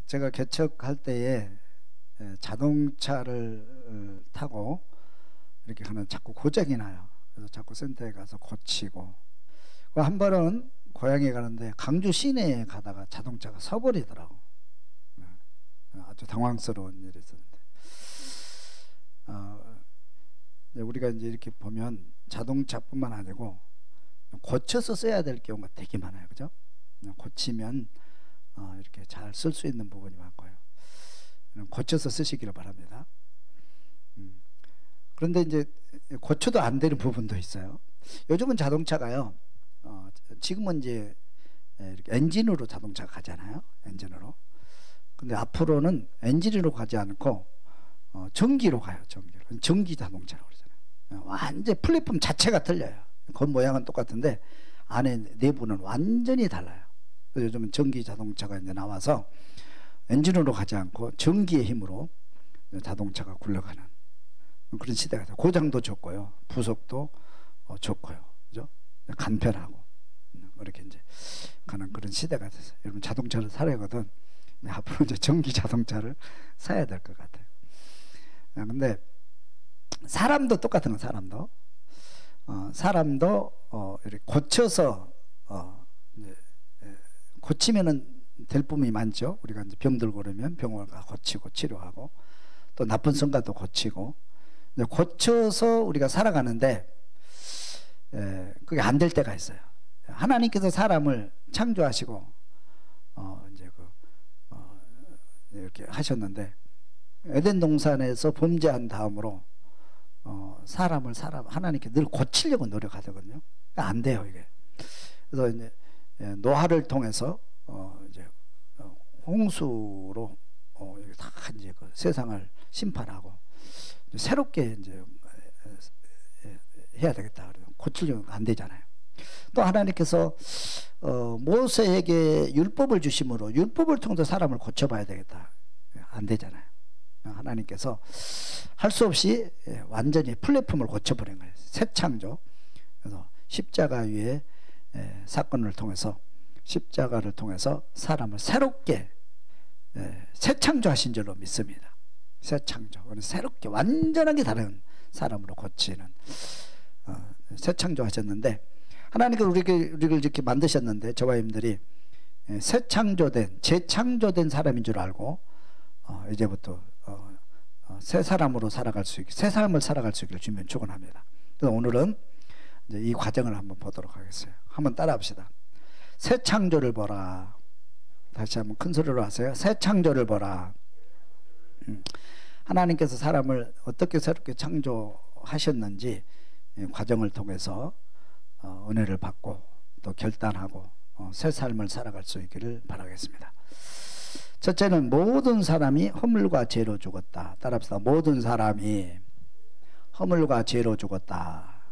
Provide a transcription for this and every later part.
제가 개척할 때에 자동차를 타고 이렇게 하면 자꾸 고장이 나요. 그래서 자꾸 센터에 가서 고치고, 한 번은 고향에 가는데 강주 시내에 가다가 자동차가 서버리더라고. 아주 당황스러운 일이 있었는데, 우리가 이제 이렇게 보면 자동차뿐만 아니고 고쳐서 써야 될 경우가 되게 많아요. 그죠? 고치면 이렇게 잘 쓸 수 있는 부분이 많고요. 고쳐서 쓰시기를 바랍니다. 그런데 이제 고쳐도 안 되는 부분도 있어요. 요즘은 자동차가요, 지금은 이제 이렇게 엔진으로 자동차가 가잖아요. 엔진으로. 근데 앞으로는 엔진으로 가지 않고 전기로 가요. 전기 자동차라고 그러잖아요. 완전 플랫폼 자체가 틀려요. 겉 모양은 똑같은데 안에 내부는 완전히 달라요. 그래서 요즘은 전기 자동차가 이제 나와서 엔진으로 가지 않고 전기의 힘으로 자동차가 굴러가는 그런 시대가 돼요. 고장도 적고요, 부속도 적고요, 그죠? 간편하고 그렇게 이제 가는 그런 시대가 됐어요. 여러분 자동차를 사려거든 앞으로 이제 전기 자동차를 사야 될 것 같아요. 근데 사람도 똑같은 건 사람도 이렇게 고쳐서 이제 고치면은 될 부분이 많죠. 우리가 이제 병들고 그러면 병원을 가 고치고 치료하고, 또 나쁜 성과도 고치고, 이제 고쳐서 우리가 살아가는데 그게 안 될 때가 있어요. 하나님께서 사람을 창조하시고 이제 이렇게 하셨는데, 에덴 동산에서 범죄한 다음으로 하나님께 늘 고치려고 노력하거든요. 안 돼요, 이게. 그래서 이제 노아를 통해서 이제 홍수로 다 이제 그 세상을 심판하고 새롭게 이제 해야 되겠다. 고치려고 안 되잖아요. 또 하나님께서 모세에게 율법을 주심으로 율법을 통해서 사람을 고쳐봐야 되겠다. 안 되잖아요. 하나님께서 할 수 없이 완전히 플랫폼을 고쳐버린 거예요. 새 창조. 그래서 십자가 위에 사건을 통해서, 십자가를 통해서 사람을 새롭게 새 창조하신 줄로 믿습니다. 새 창조, 새롭게 완전하게 다른 사람으로 고치는 새 창조하셨는데, 하나님께서 우리를 이렇게 만드셨는데, 저와 님들이 새 창조된, 재창조된 사람인 줄 알고 이제부터 새 사람으로 살아갈 수 있게, 새 삶을 살아갈 수 있기를 주면 축원합니다. 그래서 오늘은 이제 이 과정을 한번 보도록 하겠어요. 한번 따라합시다. 새 창조를 보라. 다시 한번 큰 소리로 하세요. 새 창조를 보라. 하나님께서 사람을 어떻게 새롭게 창조하셨는지 과정을 통해서 은혜를 받고 또 결단하고 새 삶을 살아갈 수 있기를 바라겠습니다. 첫째는 모든 사람이 허물과 죄로 죽었다. 따라합시다. 모든 사람이 허물과 죄로 죽었다.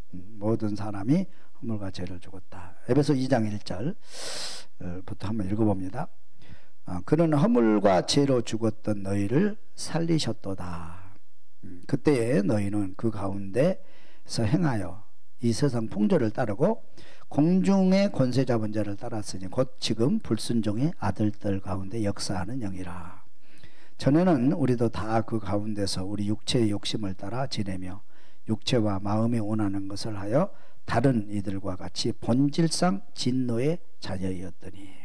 모든 사람이 허물과 죄로 죽었다. 에베소 2장 1절부터 한번 읽어봅니다. 그는 허물과 죄로 죽었던 너희를 살리셨도다. 그때에 너희는 그 가운데서 행하여 이 세상 풍조를 따르고 공중의 권세 잡은 자를 따랐으니 곧 지금 불순종의 아들들 가운데 역사하는 영이라. 전에는 우리도 다 그 가운데서 우리 육체의 욕심을 따라 지내며 육체와 마음이 원하는 것을 하여 다른 이들과 같이 본질상 진노의 자녀이었더니.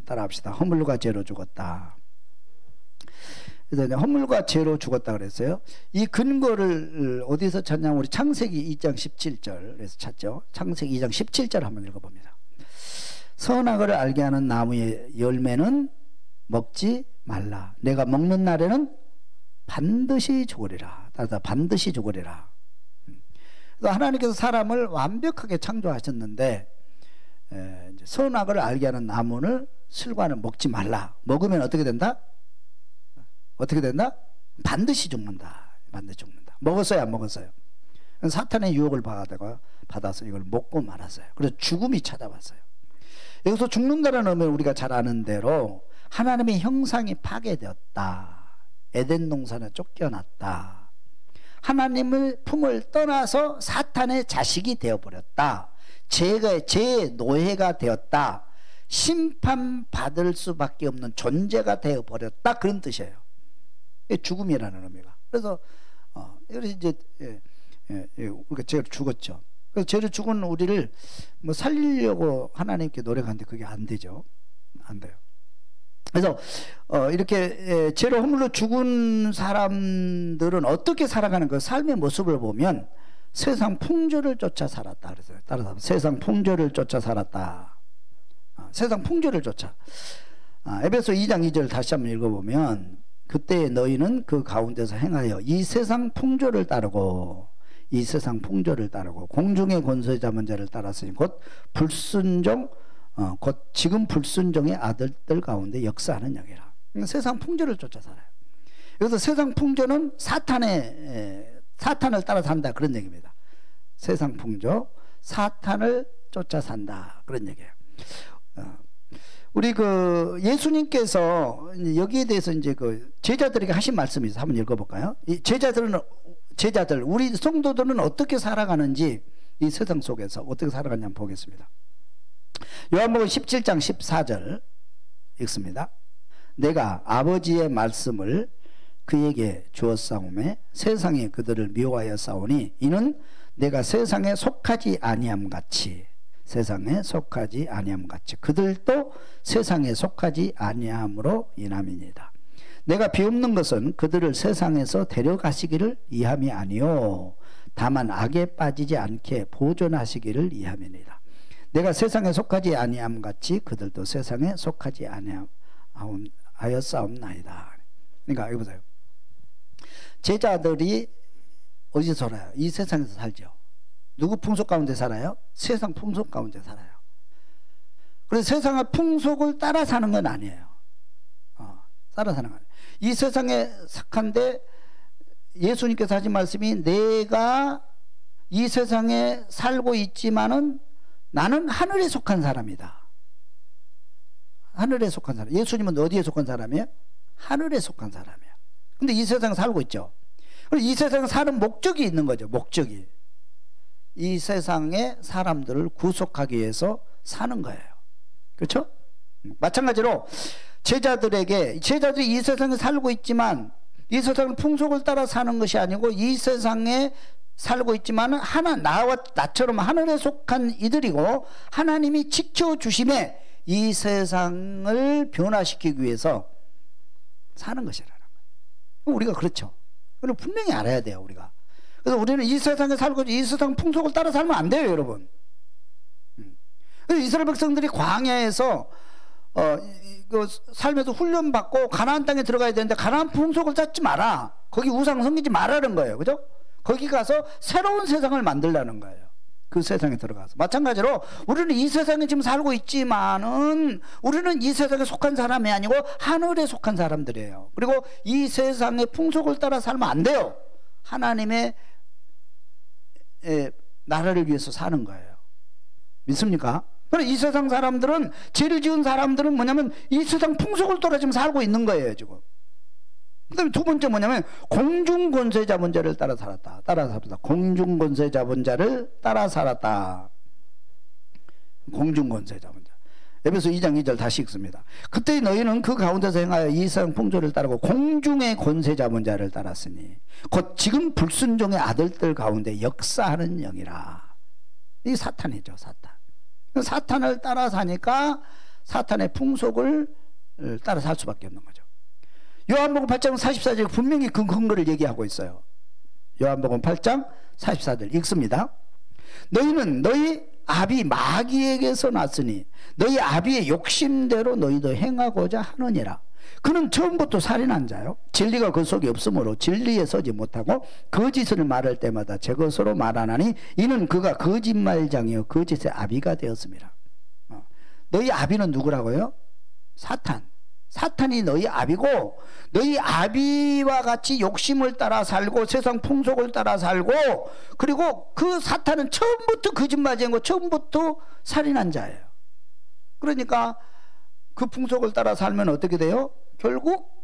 따라합시다. 허물과 죄로 죽었다. 그래서 허물과 죄로 죽었다 그랬어요. 이 근거를 어디서 찾냐면 우리 창세기 2장 17절에서 찾죠. 창세기 2장 17절 한번 읽어봅니다. 선악을 알게 하는 나무의 열매는 먹지 말라. 내가 먹는 날에는 반드시 죽으리라. 따라서 반드시 죽으리라. 그래서 하나님께서 사람을 완벽하게 창조하셨는데 선악을 알게 하는 나무를 실과는 먹지 말라. 먹으면 어떻게 된다? 어떻게 된다? 반드시 죽는다. 반드시 죽는다. 먹었어요, 안 먹었어요? 사탄의 유혹을 받아서 이걸 먹고 말았어요. 그래서 죽음이 찾아왔어요. 여기서 죽는다는 의미는 우리가 잘 아는 대로 하나님의 형상이 파괴되었다. 에덴 동산에 쫓겨났다. 하나님의 품을 떠나서 사탄의 자식이 되어버렸다. 죄의 노예가 되었다. 심판받을 수밖에 없는 존재가 되어버렸다, 그런 뜻이에요. 죽음이라는 의미가. 그래서 이제 우리가 죄로 죽었죠. 그래서 죄로 죽은 우리를 뭐 살리려고 하나님께 노력하는데 그게 안 되죠. 안 돼요. 그래서 이렇게 죄로 허물로 죽은 사람들은 어떻게 살아가는 그 삶의 모습을 보면 세상 풍조를 쫓아 살았다 그랬어요. 따라서 세상 풍조를 쫓아 살았다. 세상 풍조를 쫓아. 에베소 2장 2절 다시 한번 읽어보면, 그때 너희는 그 가운데서 행하여 이 세상 풍조를 따르고, 이 세상 풍조를 따르고 공중의 권세자문 자를 따랐으니 곧 불순종, 곧 지금 불순종의 아들들 가운데 역사하는 영이라. 세상 풍조를 쫓아 살아요. 그래서 세상 풍조는 사탄을 따라 산다, 그런 얘기입니다. 세상 풍조, 사탄을 쫓아 산다, 그런 얘기예요. 우리 예수님께서 여기에 대해서 이제 제자들에게 하신 말씀이 있어요. 한번 읽어볼까요? 이 제자들, 우리 성도들은 어떻게 살아가는지, 이 세상 속에서 어떻게 살아가는지 한번 보겠습니다. 요한복음 17장 14절 읽습니다. 내가 아버지의 말씀을 그에게 주었사오매 세상이 그들을 미워하여 싸우니 이는 내가 세상에 속하지 아니함 같이, 세상에 속하지 아니함 같이 그들도 세상에 속하지 아니함으로 인함이니이다. 내가 비옵는 것은 그들을 세상에서 데려가시기를 이함이 아니요 다만 악에 빠지지 않게 보존하시기를 이함이니이다. 내가 세상에 속하지 아니함 같이 그들도 세상에 속하지 아니하여 싸움나이다. 그러니까 여기 보세요. 제자들이 어디서 살아요? 이 세상에서 살죠. 누구 풍속 가운데 살아요? 세상 풍속 가운데 살아요. 그래서 세상의 풍속을 따라 사는 건 아니에요. 따라 사는 건 아니에요. 이 세상에 sak한데 예수님께서 하신 말씀이, 내가 이 세상에 살고 있지만은 나는 하늘에 속한 사람이다. 하늘에 속한 사람. 예수님은 어디에 속한 사람이에요? 하늘에 속한 사람이에요. 근데 이 세상에 살고 있죠. 그리고 이 세상에 사는 목적이 있는 거죠. 목적이. 이 세상의 사람들을 구속하기 위해서 사는 거예요. 그렇죠? 마찬가지로 제자들이 이 세상에 살고 있지만 이 세상 풍속을 따라 사는 것이 아니고, 이 세상에 살고 있지만 나처럼 하늘에 속한 이들이고, 하나님이 지켜주심에 이 세상을 변화시키기 위해서 사는 것이라는 거예요. 우리가 그렇죠. 그럼 분명히 알아야 돼요, 우리가. 그래서 우리는 이 세상에 살고 이 세상 풍속을 따라 살면 안 돼요, 여러분. 그래서 이스라엘 백성들이 광야에서 살면서 훈련받고 가나안 땅에 들어가야 되는데 가나안 풍속을 찾지 마라. 거기 우상 섬기지 말라는 거예요. 그죠? 거기 가서 새로운 세상을 만들라는 거예요. 그 세상에 들어가서. 마찬가지로 우리는 이 세상에 지금 살고 있지만은 우리는 이 세상에 속한 사람이 아니고 하늘에 속한 사람들이에요. 그리고 이 세상의 풍속을 따라 살면 안 돼요. 하나님의 나라를 위해서 사는 거예요. 믿습니까? 그럼 이 세상 사람들은, 죄를 지은 사람들은 뭐냐면 이 세상 풍속을 따라 지금 살고 있는 거예요, 지금. 그 다음에 두 번째 뭐냐면 공중권세자본자를 따라 살았다. 공중권세자본자를 따라 살았다. 공중권세자본자. 에베소 2장 2절 다시 읽습니다. 그때 너희는 그 가운데서 행하여 이 세상 풍조를 따르고 공중의 권세자본자를 따랐으니 곧 지금 불순종의 아들들 가운데 역사하는 영이라. 이 사탄이죠, 사탄. 사탄을 따라 사니까 사탄의 풍속을 따라 살 수밖에 없는 거죠. 요한복음 8장 44절 분명히 그 근거를 얘기하고 있어요. 요한복음 8장 44절 읽습니다. 너희는 너희 아비 마귀에게서 났으니 너희 아비의 욕심대로 너희도 행하고자 하느니라. 그는 처음부터 살인한 자요, 진리가 그 속에 없으므로 진리에 서지 못하고 거짓을 말할 때마다 제 것으로 말하나니 이는 그가 거짓말장이요 거짓의 아비가 되었습니다. 너희 아비는 누구라고요? 사탄이 너희 아비고, 너희 아비와 같이 욕심을 따라 살고 세상 풍속을 따라 살고, 그리고 그 사탄은 처음부터 거짓말쟁이고 처음부터 살인한 자예요. 그러니까 그 풍속을 따라 살면 어떻게 돼요? 결국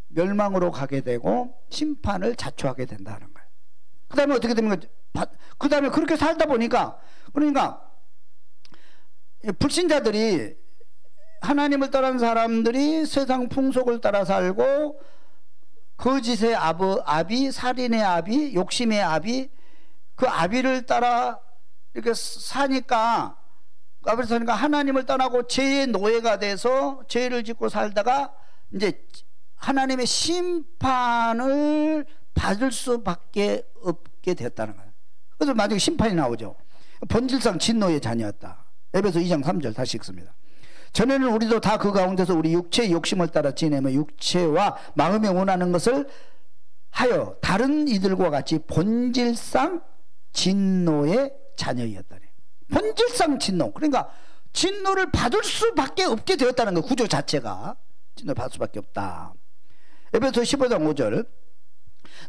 멸망으로 가게 되고 심판을 자초하게 된다는 거예요. 그 다음에 어떻게 됩니까? 그 다음에 그렇게 살다 보니까, 그러니까 불신자들이 하나님을 떠난 사람들이 세상 풍속을 따라 살고 거짓의 아비, 살인의 아비, 욕심의 아비, 그 아비를 따라 이렇게 사니까 하나님을 떠나고 죄의 노예가 돼서 죄를 짓고 살다가 이제 하나님의 심판을 받을 수밖에 없게 됐다는 거예요. 그래서 나중에 심판이 나오죠. 본질상 진노의 자녀였다. 에베소 2장 3절 다시 읽습니다. 전에는 우리도 다 그 가운데서 우리 육체의 욕심을 따라 지내며 육체와 마음에 원하는 것을 하여 다른 이들과 같이 본질상 진노의 자녀였다니. 본질상 진노. 그러니까 진노를 받을 수밖에 없게 되었다는 거. 구조 자체가 진노를 받을 수밖에 없다. 에베소 15장 5절.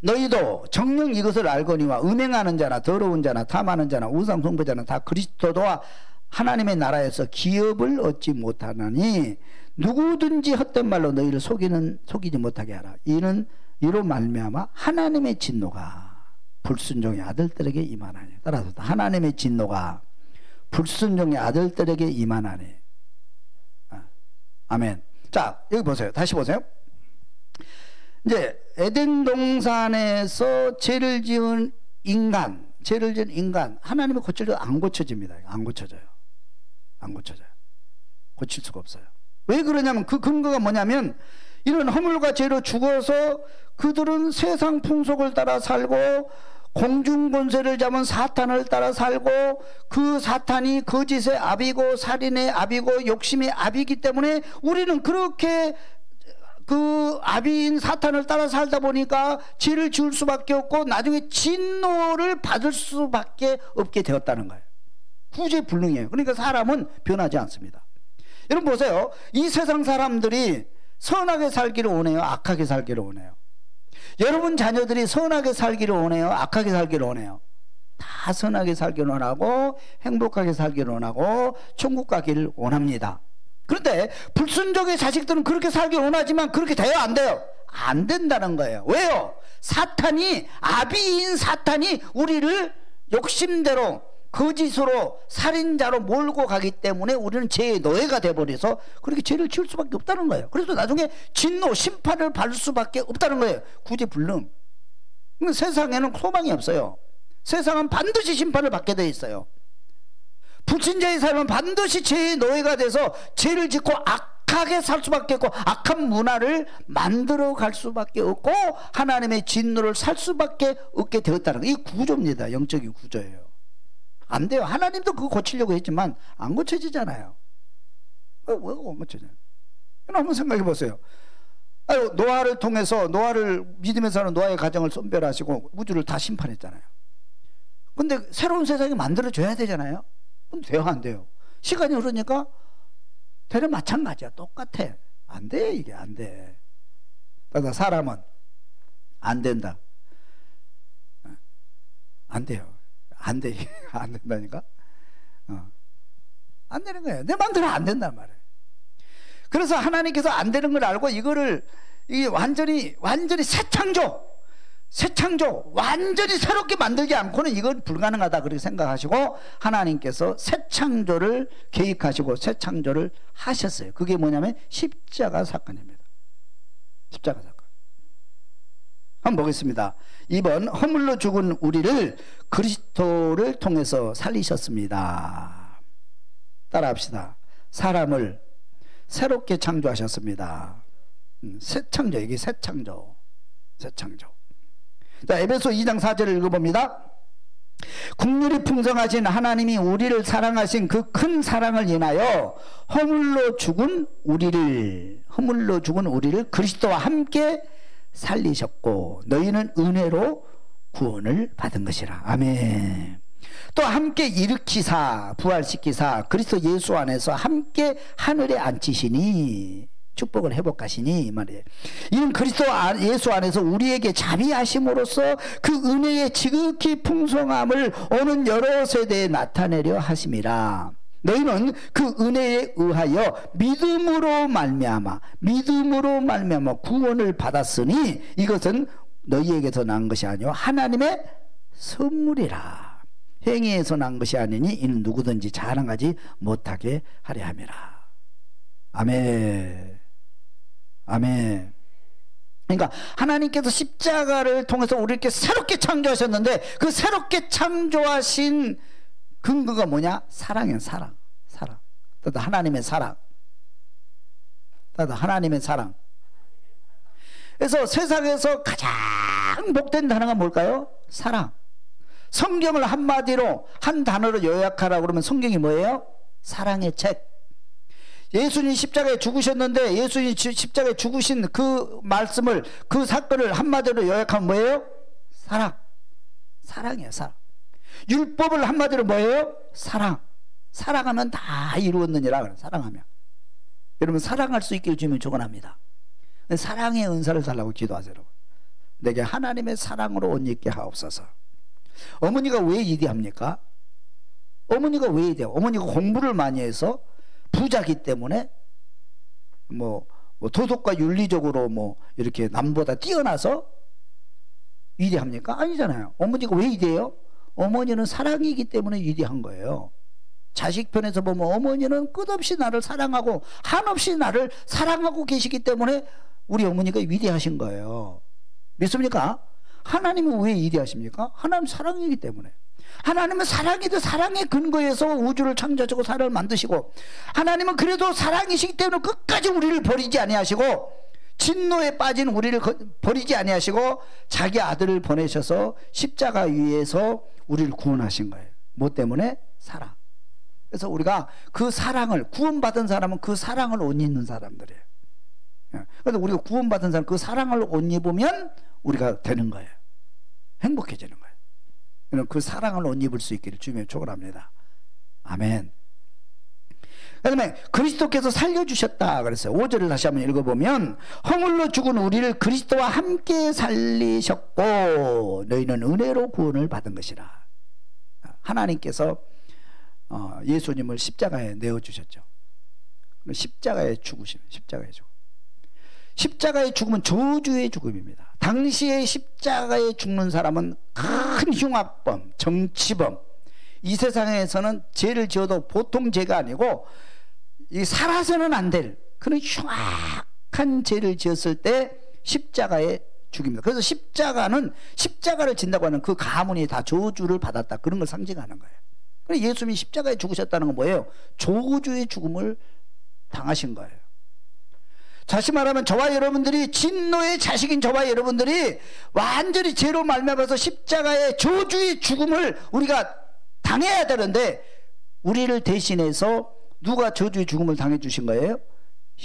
너희도 정녕 이것을 알거니와 음행하는 자나 더러운 자나 탐하는 자나 우상 숭배자나 다 그리스도와 하나님의 나라에서 기업을 얻지 못하나니 누구든지 헛된 말로 너희를 속이지 못하게 하라. 이로 말미암아 하나님의 진노가 불순종의 아들들에게 임하나니. 따라서 하나님의 진노가 불순종의 아들들에게 임하나니. 아멘. 자, 여기 보세요. 다시 보세요. 이제 에덴 동산에서 죄를 지은 인간 하나님이 고쳐도 안 고쳐집니다. 안 고쳐져요. 고칠 수가 없어요. 왜 그러냐면 그 근거가 뭐냐면 이런 허물과 죄로 죽어서 그들은 세상 풍속을 따라 살고 공중 권세를 잡은 사탄을 따라 살고 그 사탄이 거짓의 아비고 살인의 아비고 욕심의 아비이기 때문에 우리는 그렇게 그 아비인 사탄을 따라 살다 보니까 죄를 지을 수밖에 없고 나중에 진노를 받을 수밖에 없게 되었다는 거예요. 구제불능이에요. 그러니까 사람은 변하지 않습니다. 여러분 보세요. 이 세상 사람들이 선하게 살기를 원해요? 악하게 살기를 원해요? 여러분 자녀들이 선하게 살기를 원해요? 악하게 살기를 원해요? 다 선하게 살기를 원하고 행복하게 살기를 원하고 천국 가기를 원합니다. 그런데 불순종의 자식들은 그렇게 살기 원하지만 그렇게 돼요? 안 돼요? 안 된다는 거예요. 왜요? 아비인 사탄이 우리를 욕심대로 거짓으로 살인자로 몰고 가기 때문에 우리는 죄의 노예가 돼버려서 그렇게 죄를 지을 수밖에 없다는 거예요. 그래서 나중에 진노, 심판을 받을 수밖에 없다는 거예요. 구제불능. 세상에는 소망이 없어요. 세상은 반드시 심판을 받게 돼 있어요. 불신자의 삶은 반드시 죄의 노예가 돼서 죄를 짓고 악하게 살 수밖에 없고 악한 문화를 만들어 갈 수밖에 없고 하나님의 진노를 살 수밖에 없게 되었다는 거예요. 이 구조입니다. 영적인 구조예요. 안 돼요. 하나님도 그거 고치려고 했지만 안 고쳐지잖아요. 왜 안 고쳐져요? 한번 생각해 보세요. 노아를 통해서 믿음의 사람 노아의 가정을 선별하시고 우주를 다 심판했잖아요. 근데 새로운 세상이 만들어져야 되잖아요. 그럼 돼요, 안 돼요? 시간이 흐르니까 대략 마찬가지야. 똑같아. 안 돼, 이게 안 돼. 그러니까 사람은 안 된다. 안 돼요. 안 돼. 안 된다니까? 안 되는 거예요. 내 마음대로 안 된단 말이에요. 그래서 하나님께서 안 되는 걸 알고 이거를 완전히 새 창조, 완전히 새롭게 만들지 않고는 이건 불가능하다 그렇게 생각하시고 하나님께서 새 창조를 계획하시고 새 창조를 하셨어요. 그게 뭐냐면 십자가 사건입니다. 십자가 사건. 한번 보겠습니다. 2번 허물로 죽은 우리를 그리스도를 통해서 살리셨습니다. 따라합시다. 사람을 새롭게 창조하셨습니다. 새 창조, 이게 새 창조. 자, 에베소 2장 4절을 읽어봅니다. 국률이 풍성하신 하나님이 우리를 사랑하신 그 큰 사랑을 인하여 허물로 죽은 우리를 그리스도와 함께 살리셨고 너희는 은혜로 구원을 받은 것이라. 아멘. 또 함께 일으키사 부활시키사 그리스도 예수 안에서 함께 하늘에 앉히시니 축복을 회복하시니 이 말이에요. 이는 그리스도 예수 안에서 우리에게 자비하심으로써 그 은혜의 지극히 풍성함을 오는 여러 세대에 나타내려 하심이라. 너희는 그 은혜에 의하여 믿음으로 말미암아 구원을 받았으니 이것은 너희에게서 난 것이 아니요 하나님의 선물이라. 행위에서 난 것이 아니니 이는 누구든지 자랑하지 못하게 하려 함이라. 아멘. 아멘. 그러니까 하나님께서 십자가를 통해서 우리를 이렇게 새롭게 창조하셨는데 그 새롭게 창조하신 근거가 뭐냐? 사랑이에요. 사랑. 사랑. 따뜻 하나님의 사랑. 따뜻 하나님의 사랑. 그래서 세상에서 가장 복된 단어가 뭘까요? 사랑. 성경을 한마디로 한 단어로 요약하라고 그러면 성경이 뭐예요? 사랑의 책. 예수님 십자가에 죽으셨는데 예수님 십자가에 죽으신 그 말씀을, 그 사건을 한마디로 요약하면 뭐예요? 사랑. 사랑이에요. 사랑. 율법을 한마디로 뭐예요? 사랑. 사랑하면 다 이루었느니라 그래요. 사랑하면. 여러분 사랑할 수 있기를 주면 축원합니다. 사랑의 은사를 달라고 기도하세요. 여러분. 내게 하나님의 사랑으로 옷 입게 하옵소서. 어머니가 왜 이대합니까? 어머니가 왜 이대해요? 어머니가 공부를 많이 해서 부자기 때문에 뭐 도덕과 윤리적으로 뭐 이렇게 남보다 뛰어나서 위대합니까? 아니잖아요. 어머니가 왜 위대해요? 어머니는 사랑이기 때문에 위대한 거예요. 자식 편에서 보면 어머니는 끝없이 나를 사랑하고 한없이 나를 사랑하고 계시기 때문에 우리 어머니가 위대하신 거예요. 믿습니까? 하나님은 왜 위대하십니까? 하나님 사랑이기 때문에. 하나님은 사랑이도 사랑의 근거에서 우주를 창조하시고 사람을 만드시고, 하나님은 그래도 사랑이시기 때문에 끝까지 우리를 버리지 아니하시고 진노에 빠진 우리를 버리지 아니하시고 자기 아들을 보내셔서 십자가 위에서 우리를 구원하신 거예요. 뭐 때문에? 사랑. 그래서 우리가 그 사랑을, 구원받은 사람은 그 사랑을 옷 입는 사람들이에요. 그래서 우리가 구원받은 사람, 그 사랑을 옷 입으면 우리가 되는 거예요. 행복해지는 거예요. 그 사랑을 옷 입을 수 있기를 주님의 축원합니다. 아멘. 그 다음에 그리스도께서 살려주셨다 그랬어요. 5절을 다시 한번 읽어보면, 허물로 죽은 우리를 그리스도와 함께 살리셨고 너희는 은혜로 구원을 받은 것이라. 하나님께서 예수님을 십자가에 내어주셨죠. 십자가의 죽으심, 십자가의 죽음. 십자가의 죽음은 저주의 죽음입니다. 당시에 십자가에 죽는 사람은 큰 흉악범, 정치범, 이 세상에서는 죄를 지어도 보통 죄가 아니고 살아서는 안 될 그런 흉악한 죄를 지었을 때 십자가의 죽입니다. 그래서 십자가를 진다고 하는 그 가문이 다 저주를 받았다, 그런 걸 상징하는 거예요. 그래서 예수님이 십자가에 죽으셨다는 건 뭐예요? 저주의 죽음을 당하신 거예요. 다시 말하면 저와 여러분들이, 진노의 자식인 저와 여러분들이 완전히 죄로 말미암아서 십자가의 저주의 죽음을 우리가 당해야 되는데, 우리를 대신해서 누가 저주의 죽음을 당해 주신 거예요?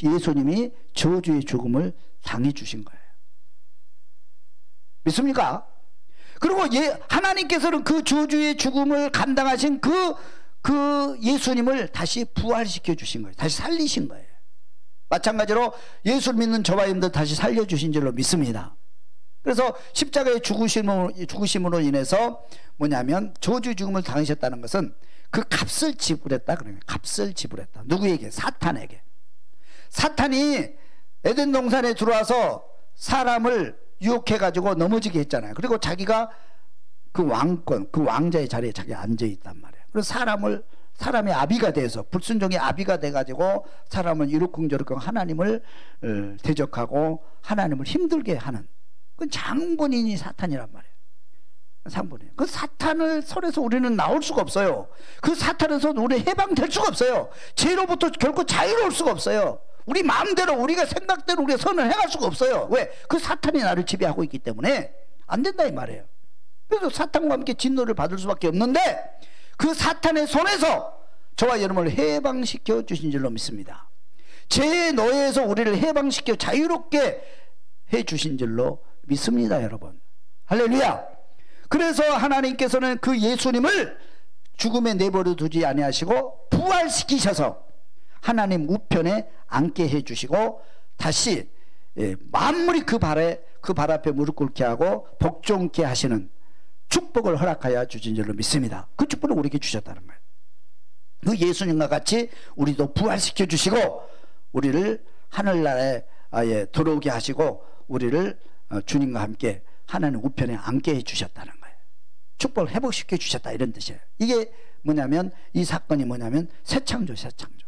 예수님이 저주의 죽음을 당해 주신 거예요. 믿습니까? 그리고 하나님께서는 그 저주의 죽음을 감당하신 그 예수님을 다시 부활시켜 주신 거예요. 다시 살리신 거예요. 마찬가지로 예수를 믿는 저와 여러분들 다시 살려주신 줄로 믿습니다. 그래서 십자가의 죽으심으로 인해서 뭐냐면 저주 죽음을 당하셨다는 것은 그 값을 지불했다. 그러면 값을 지불했다. 누구에게? 사탄에게. 사탄이 에덴 동산에 들어와서 사람을 유혹해가지고 넘어지게 했잖아요. 그리고 자기가 그 왕권, 그 왕자의 자리에 자기 앉아있단 말이에요. 그래서 사람의 아비가 돼서, 불순종의 아비가 돼가지고 사람을 이러쿵저러쿵 하나님을 대적하고 하나님을 힘들게 하는, 그건 장본인이 사탄이란 말이에요. 상본인. 그 사탄을 손에서 우리는 나올 수가 없어요. 그 사탄에서 우리 해방될 수가 없어요. 죄로부터 결코 자유로울 수가 없어요. 우리 마음대로, 우리가 생각대로 우리가 선을 행할 수가 없어요. 왜? 그 사탄이 나를 지배하고 있기 때문에 안 된다 이 말이에요. 그래서 사탄과 함께 진노를 받을 수밖에 없는데, 그 사탄의 손에서 저와 여러분을 해방시켜 주신 줄로 믿습니다. 죄의 노예에서 우리를 해방시켜 자유롭게 해 주신 줄로 믿습니다, 여러분. 할렐루야. 그래서 하나님께서는 그 예수님을 죽음에 내버려 두지 아니하시고 부활시키셔서 하나님 우편에 앉게 해 주시고, 다시 만물이 그 발 앞에 무릎 꿇게 하고 복종케 하시는 축복을 허락하여 주신 줄로 믿습니다. 그 축복을 우리에게 주셨다는 거예요. 그 예수님과 같이 우리도 부활시켜 주시고 우리를 하늘나라에 들어오게 하시고 우리를 주님과 함께 하나님 우편에 앉게 해 주셨다는 거예요. 축복을 회복시켜 주셨다, 이런 뜻이에요. 이게 뭐냐면, 이 사건이 뭐냐면 새 창조, 새 창조.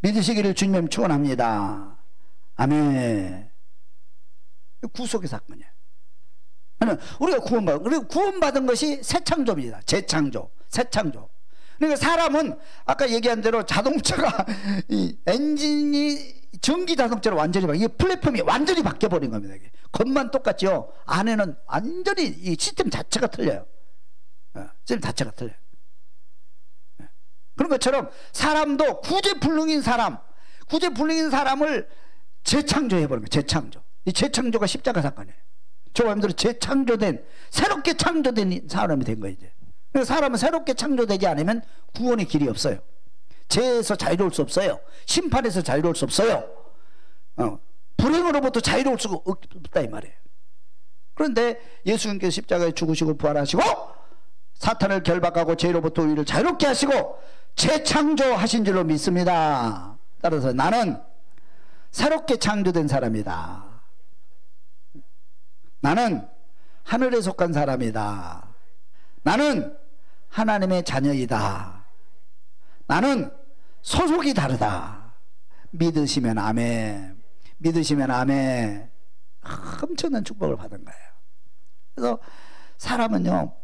믿으시기를 주님 축원합니다. 아멘. 구속의 사건이에요. 우리가 그리고 구원받은 것이 새 창조입니다. 재창조, 새 창조. 그러니까 사람은 아까 얘기한 대로 자동차가 이 엔진이 전기 자동차로 완전히 이게 플랫폼이 완전히 바뀌어버린 겁니다. 이게. 겉만 똑같죠. 안에는 완전히 이 시스템 자체가 틀려요. 시스템 자체가 틀려요. 그런 것처럼 사람도 구제불능인 사람을 재창조해버린 거예요. 재창조. 이 재창조가 십자가 사건이에요. 저 마음대로 재창조된, 새롭게 창조된 사람이 된 거예요. 이제. 그래서 사람은 새롭게 창조되지 않으면 구원의 길이 없어요. 죄에서 자유로울 수 없어요. 심판에서 자유로울 수 없어요. 불행으로부터 자유로울 수가 없다 이 말이에요. 그런데 예수님께서 십자가에 죽으시고 부활하시고 사탄을 결박하고 죄로부터 우리를 자유롭게 하시고 재창조하신 줄로 믿습니다. 따라서 나는 새롭게 창조된 사람이다. 나는 하늘에 속한 사람이다. 나는 하나님의 자녀이다. 나는 소속이 다르다. 믿으시면 아멘. 믿으시면 아멘. 엄청난 축복을 받은 거예요. 그래서 사람은요,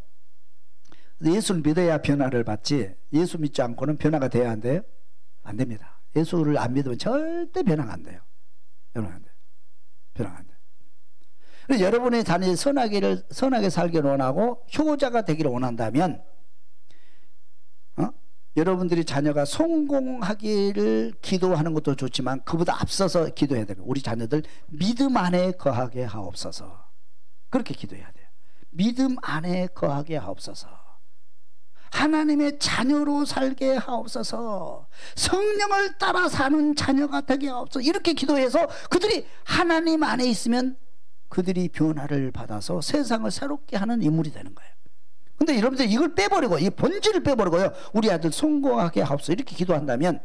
예수를 믿어야 변화를 받지, 예수 믿지 않고는 변화가 돼야 안 돼요? 안 됩니다. 예수를 안 믿으면 절대 변화가 안 돼요. 변화가 안 돼요. 변화가 안 돼요. 그래서 여러분의 자녀이 선하게 살기를 원하고 효자가 되기를 원한다면, 여러분들이 자녀가 성공하기를 기도하는 것도 좋지만 그보다 앞서서 기도해야 돼요. 우리 자녀들 믿음 안에 거하게 하옵소서. 그렇게 기도해야 돼요. 믿음 안에 거하게 하옵소서. 하나님의 자녀로 살게 하옵소서. 성령을 따라 사는 자녀가 되게 하옵소서. 이렇게 기도해서 그들이 하나님 안에 있으면 그들이 변화를 받아서 세상을 새롭게 하는 인물이 되는 거예요. 근데 여러분들 이걸 빼버리고, 이 본질을 빼버리고요, 우리 아들 성공하게 하옵소서 이렇게 기도한다면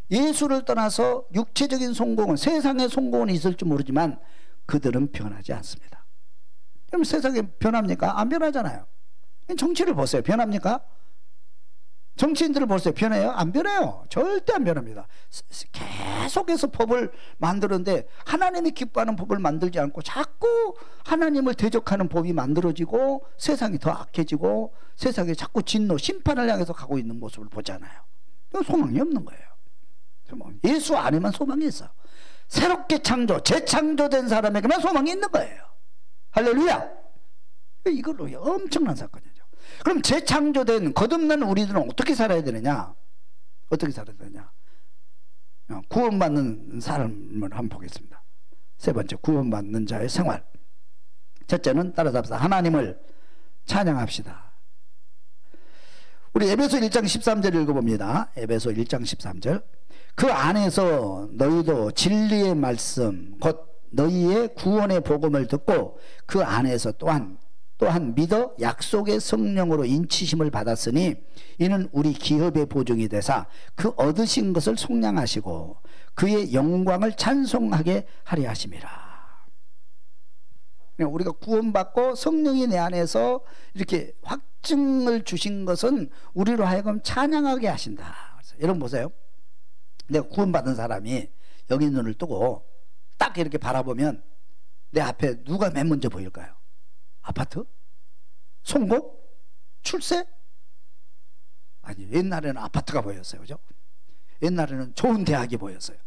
예수를 떠나서 육체적인 성공은, 세상의 성공은 있을지 모르지만 그들은 변하지 않습니다. 그럼 세상에 변합니까? 안 변하잖아요. 정치를 보세요. 변합니까? 정치인들을 보세요. 변해요? 안 변해요. 절대 안 변합니다. 계속해서 법을 만드는데 하나님이 기뻐하는 법을 만들지 않고 자꾸 하나님을 대적하는 법이 만들어지고 세상이 더 악해지고 세상에 자꾸 진노, 심판을 향해서 가고 있는 모습을 보잖아요. 소망이 없는 거예요. 예수 안에만 소망이 있어. 새롭게 재창조된 사람에게만 소망이 있는 거예요. 할렐루야. 이걸로 엄청난 사건이죠. 그럼 재창조된 거듭난 우리들은 어떻게 살아야 되느냐? 어떻게 살아야 되느냐? 구원받는 사람을 한번 보겠습니다. 세 번째, 구원받는 자의 생활. 첫째는 따라잡사 하나님을 찬양합시다. 우리 에베소 1장 13절 읽어봅니다. 에베소 1장 13절. 그 안에서 너희도 진리의 말씀 곧 너희의 구원의 복음을 듣고 그 안에서 또한 믿어 약속의 성령으로 인치심을 받았으니 이는 우리 기업의 보증이 되사 그 얻으신 것을 속량하시고 그의 영광을 찬송하게 하려 하심이라. 우리가 구원받고 성령이 내 안에서 이렇게 확증을 주신 것은 우리로 하여금 찬양하게 하신다. 여러분 보세요. 내가 구원받은 사람이 여기 눈을 뜨고 딱 이렇게 바라보면 내 앞에 누가 맨 먼저 보일까요? 아파트? 송곡? 출세? 아니, 옛날에는 아파트가 보였어요. 그죠? 옛날에는 좋은 대학이 보였어요.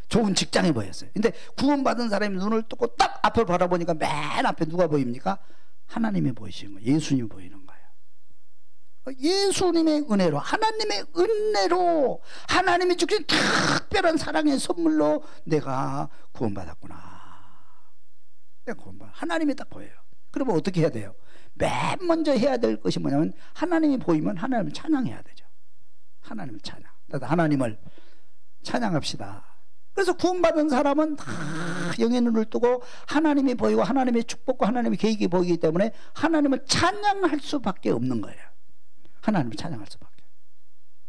좋은 직장이 보였어요. 근데 구원받은 사람이 눈을 뜨고 딱 앞을 바라보니까 맨 앞에 누가 보입니까? 하나님이 보이시는 거예요. 예수님이 보이는 거예요. 예수님의 은혜로, 하나님의 은혜로, 하나님이 주신 특별한 사랑의 선물로 내가 구원받았구나. 내가 하나님이 딱 보여요. 그러면 어떻게 해야 돼요? 맨 먼저 해야 될 것이 뭐냐면 하나님이 보이면 하나님을 찬양해야 되죠. 하나님을 찬양. 하나님을 찬양합시다. 그래서 구원받은 사람은 다 영의 눈을 뜨고 하나님이 보이고 하나님의 축복과 하나님의 계획이 보이기 때문에 하나님을 찬양할 수밖에 없는 거예요. 하나님을 찬양할 수밖에.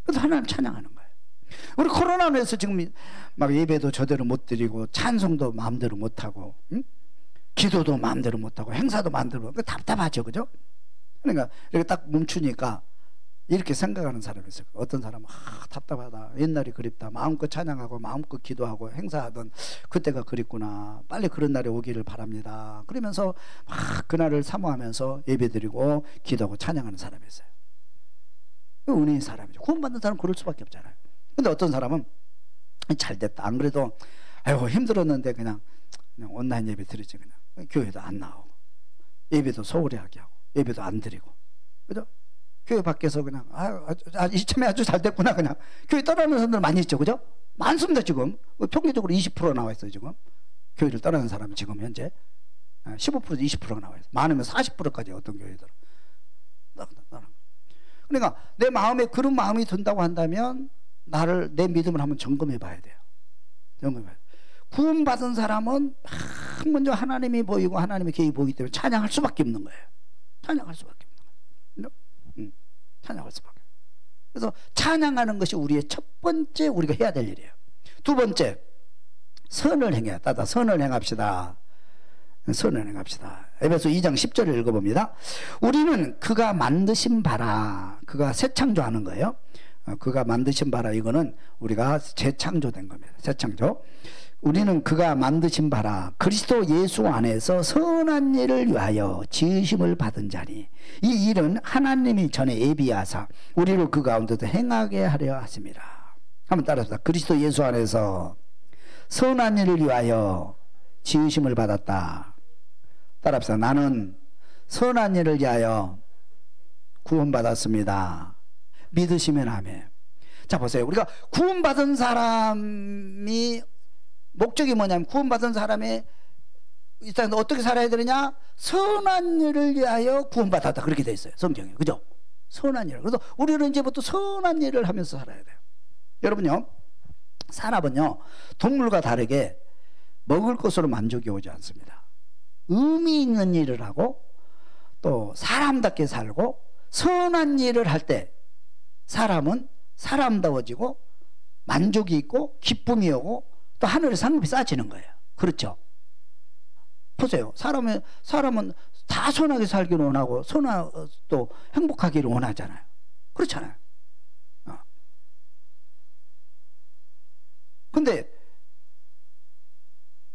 그래서 하나님을 찬양하는 거예요. 우리 코로나로 해서 지금 막 예배도 제대로 못 드리고 찬송도 마음대로 못하고, 응? 기도도 마음대로 못하고 행사도 마음대로 못하고 답답하죠. 그죠? 그러니까 이렇게 딱 멈추니까 이렇게 생각하는 사람이 있어요. 어떤 사람은 답답하다, 옛날이 그립다, 마음껏 찬양하고 마음껏 기도하고 행사하던 그때가 그립구나, 빨리 그런 날이 오기를 바랍니다. 그러면서 막 그날을 사모하면서 예배드리고 기도하고 찬양하는 사람이 있어요. 은혜의 사람이죠. 구원받는 사람은 그럴 수밖에 없잖아요. 근데 어떤 사람은 잘 됐다, 안 그래도 아이고 힘들었는데 그냥 온라인 예배 드리지, 그냥 교회도 안 나오고 예배도 소홀히 하게 하고 예배도 안 드리고, 그죠? 교회 밖에서 그냥 이참에 아주 잘 됐구나, 그냥 교회 떠나는 사람들 많이 있죠, 그죠? 많습니다. 지금 통계적으로 20% 나와 있어요. 지금 교회를 떠나는 사람이 지금 현재 15% 20%가 나와 있어요. 많으면 40%까지 어떤 교회들은. 그러니까 내 마음에 그런 마음이 든다고 한다면 내 믿음을 한번 점검해 봐야 돼요. 점검해 봐야 돼요. 구원받은 사람은 먼저 하나님이 보이고 하나님의 계획이 보이기 때문에 찬양할 수밖에 없는 거예요. 찬양할 수밖에 없는 거예요. 찬양할 수밖에. 그래서 찬양하는 것이 우리의 첫 번째 우리가 해야 될 일이에요. 두 번째, 선을 행해야 따다. 선을 행합시다. 선을 행합시다. 에베소 2장 10절을 읽어봅니다. 우리는 그가 만드신 바라. 그가 새 창조하는 거예요. 그가 만드신 바라, 이거는 우리가 재창조된 겁니다. 재창조. 우리는 그가 만드신 바라 그리스도 예수 안에서 선한 일을 위하여 지으심을 받은 자니 이 일은 하나님이 전에 예비하사 우리를 그 가운데서 행하게 하려 하십니다. 한번 따라합시다. 그리스도 예수 안에서 선한 일을 위하여 지으심을 받았다. 따라합시다. 나는 선한 일을 위하여 구원받았습니다. 믿으시면 아멘. 자, 보세요. 우리가 구원받은 사람이 목적이 뭐냐면, 구원받은 사람의 일단 어떻게 살아야 되느냐? 선한 일을 위하여 구원받았다, 그렇게 돼 있어요, 성경에. 그죠? 선한 일. 그래서 우리는 이제부터 선한 일을 하면서 살아야 돼요. 여러분요, 사람은요 동물과 다르게 먹을 것으로 만족이 오지 않습니다. 의미 있는 일을 하고 또 사람답게 살고 선한 일을 할 때 사람은 사람다워지고 만족이 있고 기쁨이 오고 또 하늘의 상급이 쌓여지는 거예요. 그렇죠? 보세요. 사람은 다 선하게 살기를 원하고 또 행복하기를 원하잖아요. 그렇잖아요. 근데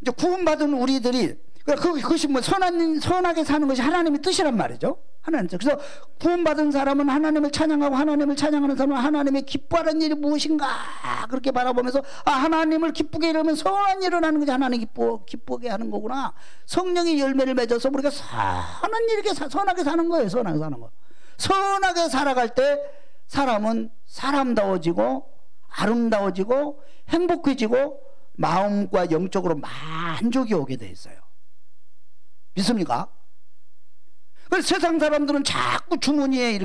이제 구원받은 우리들이 그것이 뭐 선하게 사는 것이 하나님의 뜻이란 말이죠. 그래서 구원받은 사람은 하나님을 찬양하고 하나님을 찬양하는 사람은 하나님의 기뻐하는 일이 무엇인가 그렇게 바라보면서 하나님을 기쁘게 이러면 선한 일을 하는 것이 하나님 기쁘게 하는 거구나. 성령의 열매를 맺어서 우리가 선하게 사는 거예요. 선하게 사는 거. 선하게 살아갈 때 사람은 사람다워지고 아름다워지고 행복해지고 마음과 영적으로 만족이 오게 돼 있어요. 믿습니까? 그래서 세상 사람들은 자꾸 주머니에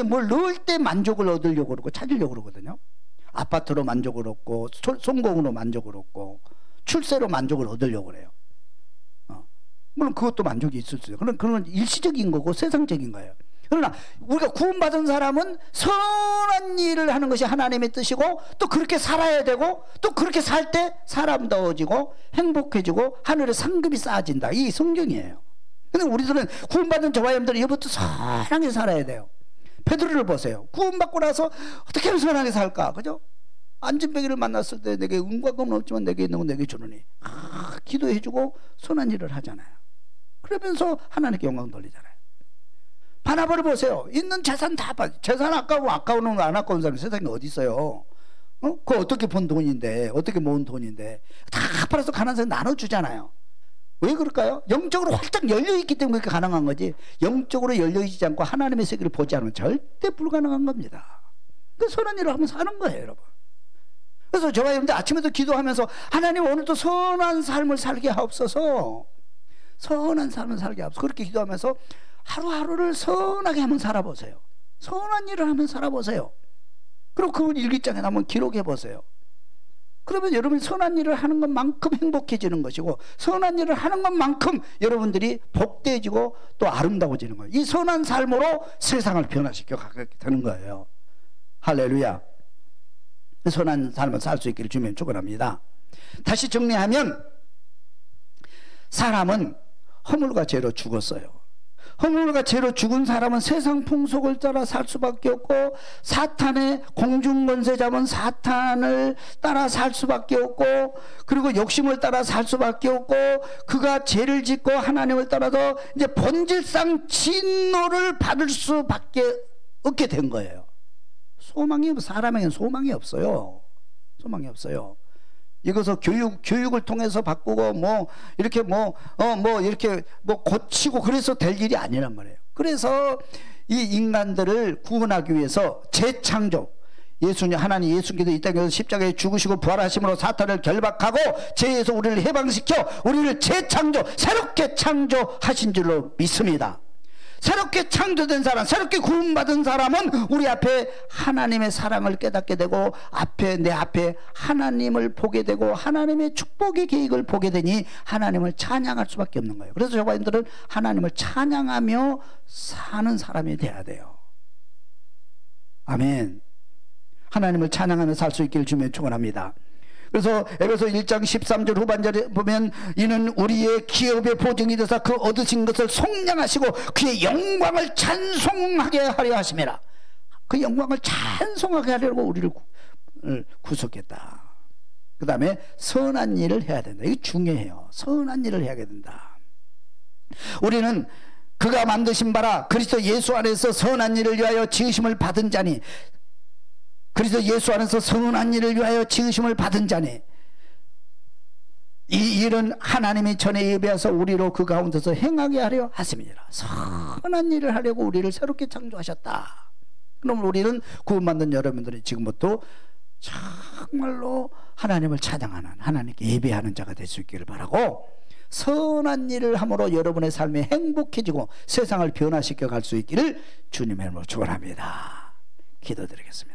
뭘 넣을 때 만족을 얻으려고 그러고 찾으려고 그러거든요. 아파트로 만족을 얻고 성공으로 만족을 얻고 출세로 만족을 얻으려고 그래요. 물론 그것도 만족이 있을 수 있어요. 그건 일시적인 거고 세상적인 거예요. 그러나 우리가 구원받은 사람은 선한 일을 하는 것이 하나님의 뜻이고 또 그렇게 살아야 되고 또 그렇게 살 때 사람다워지고 행복해지고 하늘의 상급이 쌓아진다. 이 성경이에요. 근데 우리들은 구원받은 저와 여러분들은 이것부터 선하게 살아야 돼요. 베드로를 보세요. 구원받고 나서 어떻게 하면 선하게 살까? 그죠? 안진뱅이를 만났을 때 내게 은과 금은 없지만 내게 있는 건 내게 주느니 기도해주고 선한 일을 하잖아요. 그러면서 하나님께 영광 돌리잖아요. 바나바를 보세요. 있는 재산 다 재산 아까우는 안 아까운 사람이 세상에 어디 있어요? 그거 어떻게 번 돈인데, 어떻게 모은 돈인데 다 팔아서 가난한 사람 나눠주잖아요. 왜 그럴까요? 영적으로 활짝 열려있기 때문에 그렇게 가능한 거지, 영적으로 열려있지 않고 하나님의 세계를 보지 않으면 절대 불가능한 겁니다. 그 선한 일을 하면서 사는 거예요, 여러분. 그래서 저와 여러분들 아침에도 기도하면서 하나님 오늘도 선한 삶을 살게 하옵소서, 선한 삶을 살게 하옵소서, 그렇게 기도하면서 하루하루를 선하게 한번 살아보세요. 선한 일을 하면 살아보세요. 그리고 그걸 일기장에 한번 기록해 보세요. 그러면 여러분이 선한 일을 하는 것만큼 행복해지는 것이고 선한 일을 하는 것만큼 여러분들이 복되어지고 또 아름다워지는 거예요. 이 선한 삶으로 세상을 변화시켜 가게 되는 거예요. 할렐루야. 선한 삶을 살 수 있기를 주님 축원합니다. 다시 정리하면 사람은 허물과 죄로 죽었어요. 허물과 죄로 죽은 사람은 세상 풍속을 따라 살 수밖에 없고, 사탄의 공중권세 잡은 사탄을 따라 살 수밖에 없고, 그리고 욕심을 따라 살 수밖에 없고, 그가 죄를 짓고 하나님을 떠나서 이제 본질상 진노를 받을 수밖에 없게 된 거예요. 사람에게는 소망이 없어요. 소망이 없어요. 이것을 교육을 통해서 바꾸고 이렇게 고치고 그래서 될 일이 아니란 말이에요. 그래서 이 인간들을 구원하기 위해서 재창조, 하나님 예수님께서 이 땅에서 십자가에 죽으시고 부활하심으로 사탄을 결박하고 죄에서 우리를 해방시켜 우리를 재창조, 새롭게 창조하신 줄로 믿습니다. 새롭게 창조된 사람, 새롭게 구원받은 사람은 우리 앞에 하나님의 사랑을 깨닫게 되고 내 앞에 하나님을 보게 되고 하나님의 축복의 계획을 보게 되니 하나님을 찬양할 수밖에 없는 거예요. 그래서 여러분들은 하나님을 찬양하며 사는 사람이 돼야 돼요. 아멘. 하나님을 찬양하며 살 수 있기를 주며 축원합니다. 그래서 에베소 1장 13절 후반절에 보면 이는 우리의 기업의 보증이 되사 그 얻으신 것을 속량하시고 그의 영광을 찬송하게 하려 하심이라. 그 영광을 찬송하게 하려고 우리를 구속했다. 그 다음에 선한 일을 해야 된다. 이게 중요해요. 선한 일을 해야 된다. 우리는 그가 만드신 바라 그리스도 예수 안에서 선한 일을 위하여 지으심을 받은 자니, 그리스도 예수 안에서 선한 일을 위하여 지으심을 받은 자니, 이 일은 하나님이 전에 예비하사 우리로 그 가운데서 행하게 하려 하심이니라. 선한 일을 하려고 우리를 새롭게 창조하셨다. 그럼 우리는 구원받는 여러분들이 지금부터 정말로 하나님을 찬양하는, 하나님께 예배하는 자가 될 수 있기를 바라고, 선한 일을 함으로 여러분의 삶이 행복해지고 세상을 변화시켜 갈 수 있기를 주님의 이름으로 축원합니다. 기도드리겠습니다.